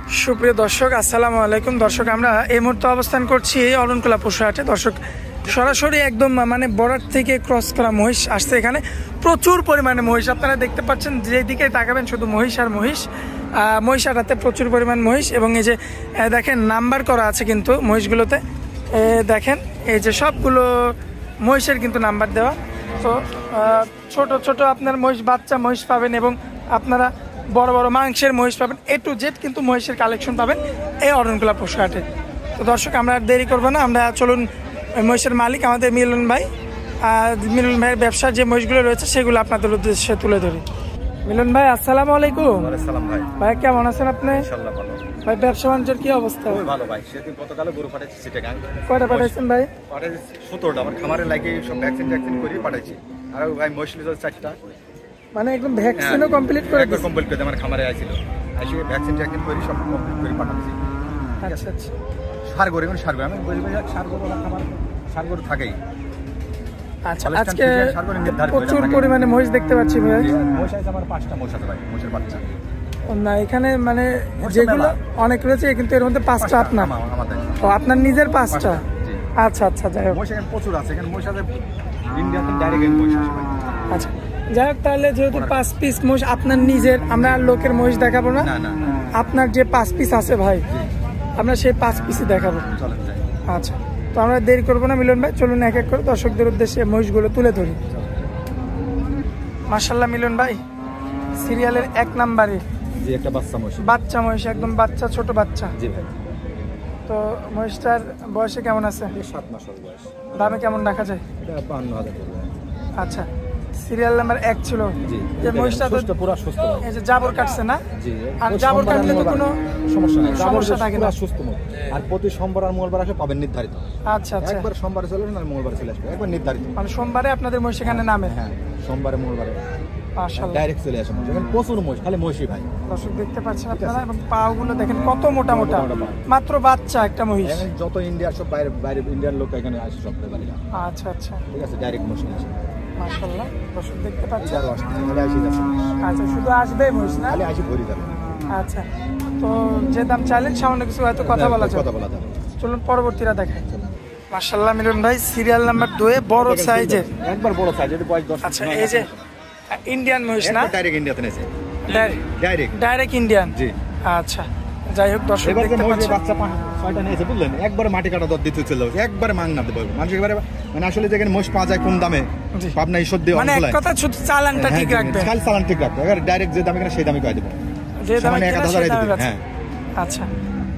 সুপ্রিয় দর্শক, আসসালামু আলাইকুম। দর্শক, আমরা এই মুহূর্তে অবস্থান করছি অরণকুলা পশু হাটে। দর্শক, সরাসরি একদম মানে বর্ডার থেকে ক্রস করা মহিষ আসছে এখানে। প্রচুর পরিমাণে মহিষ আপনারা দেখতে পাচ্ছেন, যেদিকে তাকাবেন শুধু মহিষ আর মহিষ। মহিষ হাটাতে প্রচুর পরিমাণ মহিষ, এবং এই যে দেখেন নাম্বার করা আছে কিন্তু মহিষগুলোতে। দেখেন এই যে সবগুলো মহিষের কিন্তু নাম্বার দেওয়া। তো ছোট ছোট আপনার মহিষ, বাচ্চা মহিষ পাবেন, এবং আপনারা বড় বড় মাংসের মহিষ পাবেন। A to Z কিন্তু মহিষের কালেকশন পাবেন এই অরণকুলা পশু হাটে। তো দর্শক, আমরা আর দেরি করবো না, আমরা চলুন মহিষের মালিক আমাদের মিলন ভাই, মিলন ভাইয়ের ব্যবসার যে মহিষগুলো রয়েছে সেগুলো আপনাদের উদ্দেশ্যে তুলে ধরি। মিলন ভাই, আসসালামু আলাইকুম। ভাই কেমন আছেন আপনি? ভাই, ব্যবসা বাণিজ্যের কি অবস্থা? ভালো ভাই। সেদিন গতকাল গরু পাঠাইছি চিটাগাং। কয়টা পাঠাইছেন ভাই? 17টা। আমার খামারে লাগিয়ে সব ভ্যাকসিন করে পাঠাইছি। আর ভাই মহিষ লিজ 4টা। মানে একদম ভ্যাকসিনও কমপ্লিট করে একবার কমপ্লিট করে আমার খামারে আইছিল। আইসি ভ্যাকসিন করে সব কমপ্লিট করে পাঠাইছি। আচ্ছা আচ্ছা। সার গরু আমি বলি সার গরু খামার সার গরু থাকেই। আচ্ছা, আজকে প্রচুর পরিমাণে মহিষ দেখতে পাচ্ছি ভাই। মহিষ আছে আমার 5টা মহিষ আছে ভাই, মহিষের বাচ্চা। না, এখানে মানে যেগুলো অনেক রয়েছে কিন্তু এর মধ্যে 5টা আপনার। ও, আপনার নিজের 5টা? আচ্ছা আচ্ছা, যাই হোক। মহিষ এখানে প্রচুর আছে। এখানে মহিষ আছে ইন্ডিয়াতে ডাইরেক্ট মহিষ আছে ভাই। আচ্ছা, যাই হোক, তাহলে যেহেতু 5 পিস মহিষ আপনার নিজের, আমরা লোকের মহিষ দেখাবো না। আপনার যে 5 পিস আছে ভাই, আমরা সেই 5 পিসই দেখাবো। আচ্ছা, তো আমরা দেরি করবো না মিলন ভাই, চলুন এক এক করে দর্শকদের উদ্দেশ্যে মহিষগুলো তুলে ধরি। মাশাআল্লাহ মিলন ভাই, সিরিয়ালের 1 নাম্বারে একটা বাচ্চা মহিষ, একদম বাচ্চা, ছোট বাচ্চা। জি ভাই। তো মহিষটার বয়সে কেমন আছে? 7 মাস বয়স। দামে কেমন রাখা যায়? এটা 52,000 টাকা। আচ্ছা, সিরিয়াল নাম্বার 1 ছিল। যে মহিষটা তো পুরো সুস্থ, এই যে জাবর কাটছে না? জি। আর জাবর কাটলে তো কোনো সমস্যা নেই, সমস্যা থাকে না, সুস্থ মুখ। আর প্রতি সোমবার আর মঙ্গলবার আসলে পাবেন নির্ধারিত। আচ্ছা আচ্ছা। একবার সোমবারে চলে আসবেন আর মঙ্গলবারে চলে আসবে, একবার নির্ধারিত। মানে সোমবারে আপনাদের মহিষ এখানে নামে? হ্যাঁ, সোমবারে মঙ্গলবারে মাশাআল্লাহ ডাইরেক্ট চলে আসে। এখানে প্রচুর মহিষ, খালি মহিষই ভাই। দর্শক দেখতে পাচ্ছেন আপনারা, এবং পাগুলো দেখেন কত মোটা মোটা, মাত্র বাচ্চা একটা মহিষ। যত ইন্ডিয়ার সব বাইরে বাইরে ইন্ডিয়ার লোক এখানে আসে সব বাড়িরা। আচ্ছা আচ্ছা, ঠিক আছে, ডাইরেক্ট মহিষ আসে। মাশাআল্লাহ, দর্শক দেখতে পাচ্ছেন। আরো আসছে, খালি আসে যাচ্ছে। আচ্ছা, শুধু আসবে মহিষ না? খালি আসে ভরি যাবে। আচ্ছা, তো যে দাম চাইলেন সামান্য কিছু হয়তো কথা বলা যাবে। চলুন পরবর্তীরা দেখাই। মাশাআল্লাহ মিলন ভাই, সিরিয়াল নাম্বার 2 বড় সাইজের, একবার বড় সাইজ। এর বয়স 10। আচ্ছা, এই যে ইন্ডিয়ান মহিষ না? ডাইরেক্ট ইন্ডিয়াতে নেছে। Direct Indian. জি। আচ্ছা, যাই হোক দর্শক দেখতে পাচ্ছেন বাচ্চা 6টা নিয়েছে, বুঝলেন? একবার মাটি কাটা দর দিতে চলে যাচ্ছে, একবার মাংনা দেব মানুষ একবারে। মানে আসলে যেখানে মহিষ পাওয়া যায় কম দামে, পাবনা ঈশ্বর দিয়ে মানে এক কথা শুধু চালানটা ঠিক রাখবে। কাল চালান ঠিক রাখবে, এবার ডাইরেক্ট যে দামে কিনা সেই দামে কয় দেব, যে দামে কিনা সেই দামে বেচে। হ্যাঁ। আচ্ছা,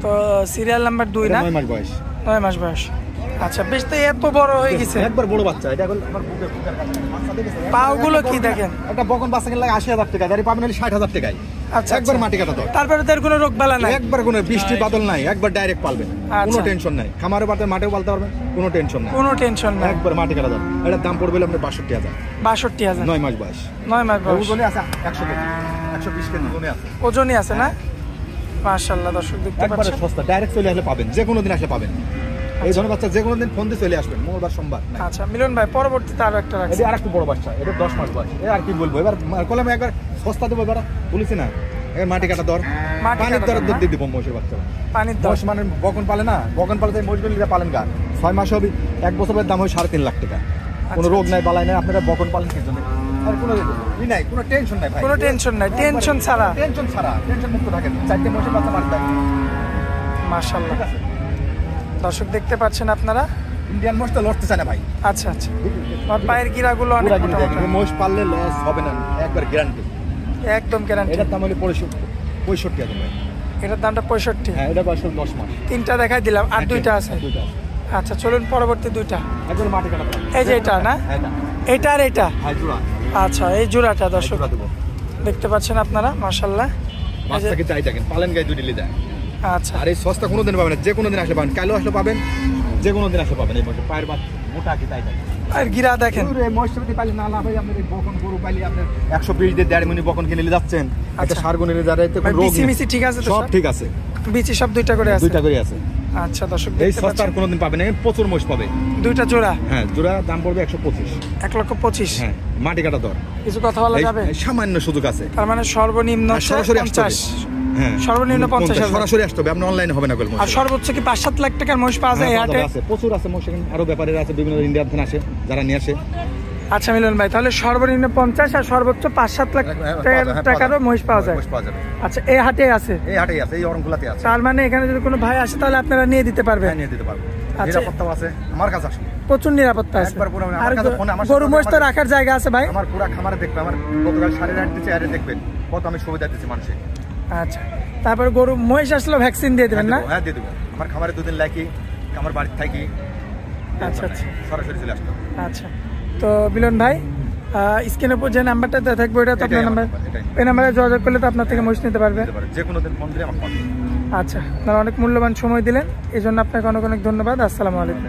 তো সিরিয়াল নাম্বার 2 না? 9 মাস বয়স। 9 মাস বয়স। আচ্ছা, বেশ তো এত বড় হয়ে গেছে। একবার বড় বাচ্চা। এটা এখন আমার বুকের বাচ্চা দেখেছে। পাগুলো কি দেখেন? একটা বকন বাচ্চা কিনলে 80,000 টাকা, আর পাবেন 60,000 টাকায়। আচ্ছা, একবার মাটি কাটা দাও। তারপরে তো এর কোনো রোগ বালা নাই? একবার কোনো বৃষ্টি বাদল নাই, একবার ডাইরেক্ট পালবেন, কোনো টেনশন নাই। খামারে পাতে মাঠেও পালতে পারবেন, কোনো টেনশন নাই। কোনো টেনশন নাই, একবার মাটি কাটা দাও। এটার দাম পড়বে আপনার 62,000। 62,000। 9 মাস বয়স। 9 মাস বয়স। ওজনে আছে 100 কেজি, 120 কেজি ওজনে আছে। ওজনই আছে না? মাশাআল্লাহ, দর্শক দেখতে একবারে পাচ্ছেন। সস্তা, ডাইরেক্ট চলে আসলে পাবেন, যে কোনো দিন আসলে পাবেন। এই ধরনের বাচ্চা যে কোনো দিন ফোন দিয়ে চলে আসবেন, মঙ্গলবার সোমবার। আচ্ছা মিলন ভাই, পরবর্তীতে আরো একটা রাখছি। এটা আরেকটু বড় বাচ্চা, এটা 10 মাস বয়স। আর কি বলবো, এবার কলমে একবার সস্তা দেবো, এবার বলেছি না, এবার মাটি কাটা দর, পানির দর দিয়ে দিব মহিষের বাচ্চা। পানির দর মানে বকন পালে না, বকন পালে মহিষগুলো পালেন গা 6 মাস হবে, 1 বছরের দাম হয় 3.5 লাখ টাকা। কোনো রোগ নাই, বালাই নাই, আপনারা বকন পালেন কি জন্য? আর কোনো নাই, কোনো টেনশন নাই ভাই, কোনো টেনশন নাই, টেনশন ছাড়া, টেনশন মুক্ত থাকেন। 4টে মহিষের বাচ্চা মারতে হয়। মাশাআল্লাহ, দর্শক দেখতে পাচ্ছেন আপনারা, ইন্ডিয়ান মহিষ তো লড়তে চায় না ভাই। আচ্ছা আচ্ছা, আর পায়ের গিরাগুলো অনেক মোটা মোটা। মহিষ পাললে লস হবে না, একবার গ্যারান্টি, একদম গ্যারান্টি। এটার দাম হলো 65,000 ভাই। এটার দামটা 65? হ্যাঁ, এটা বয়স 10 মাস। 3টা দেখাই দিলাম, আর 2টা আছে। আচ্ছা, চলুন পরবর্তী 2টা। একবার মাটি কাটা। এই যে এটা না? এটা আর এটা? হ্যাঁ, জোড়া। আচ্ছা, এই জোড়াটা দর্শক দেখতে পাচ্ছেন আপনারা, মাশাআল্লাহ। বাচ্চাকে চাই থাকেন, পালেন গায়ে 2 ডিলি দেয়। আচ্ছা, আর এই সস্তা কোনো দিন পাবেন না, যে কোনো দিন আসলে পাবেন, কালও আসলে পাবেন, যে কোনো দিন আসলে পাবেন। এই বছর পায়ের বাচ্চা মোটা কি তাই থাকে। আর গিরা দেখেন, মহিষপতি পাইলে না লাভ হয়। আপনার বকন গরু পাইলে আপনার 120 দিয়ে 1.5 মিনিট বকন কিনে নিয়ে যাচ্ছেন, একটা সার গুনে নিয়ে যাচ্ছে, কোনো রোগ মিছি ঠিক আছে তো? সব ঠিক আছে, বিচি সব 2টা করে আছে? 2টা করে আছে। আচ্ছা দর্শক, এই সস্তা আর কোনোদিন পাবেন না, প্রচুর মহিষ পাবে। 2টা জোড়া? হ্যাঁ, জোড়া দাম পড়বে 125। 1,25,000? হ্যাঁ, মাটি কাটা দর। কিছু কথা বলা যাবে? সামান্য সুযোগ আছে, তার মানে সর্বনিম্ন সরাসরি 50? সর্বনিম্ন 50,000। সরাসরি আসতে হবে, আপনি অনলাইনে হবে না বলে। আর সর্বোচ্চ কি 5-7 লাখ টাকার মহিষ পাওয়া যায় এই হাটে? আছে, প্রচুর আছে মহিষ, আরো ব্যাপারীরা আছে, বিভিন্ন ইন্ডিয়ান থেকে আসে যারা নিয়ে আসে। আচ্ছা মিলন ভাই, তাহলে সর্বনিম্ন 50 আর সর্বোচ্চ 5-7 লাখ টাকারও মহিষ পাওয়া যায়। আচ্ছা, এই হাটে আছে? এই হাটেই আছে, এই অরণকুলাতে আছে। তার মানে এখানে যদি কোনো ভাই আসে তাহলে আপনারা নিয়ে দিতে পারবেন? নিয়ে দিতে পারবো। আচ্ছা, নিরাপত্তাও আছে আমার কাছে, আসলে প্রচুর নিরাপত্তা আছে। একবার পুরো আর গরু মহিষ তো রাখার জায়গা আছে ভাই? আমার পুরো খামারে দেখবে, আমার গতকাল 8.5 দিচ্ছে, আরে দেখবেন কত আমি সুবিধা দিচ্ছি মানুষে। আচ্ছা, তারপরে গরু মহিষ আসলে ভ্যাকসিন দিয়ে দেবেন না? হ্যাঁ দিয়ে দেবো, আমার খামারে 2 দিন লাগি, আমার বাড়িতে থাকি। আচ্ছা আচ্ছা, সরাসরি চলে আসতো। আচ্ছা, তো মিলন ভাই স্ক্রিনের উপর যে নাম্বারটা দেওয়া থাকবে ওটা তো আপনার নাম্বার, এই নাম্বারে যোগাযোগ করলে তো আপনার থেকে মহিষ নিতে পারবে। যে কোনো দিন ফোন দিলে আমাকে। আচ্ছা, আপনারা অনেক মূল্যবান সময় দিলেন, এই জন্য আপনাকে অনেক অনেক ধন্যবাদ। আসসালামু আলাইকুম।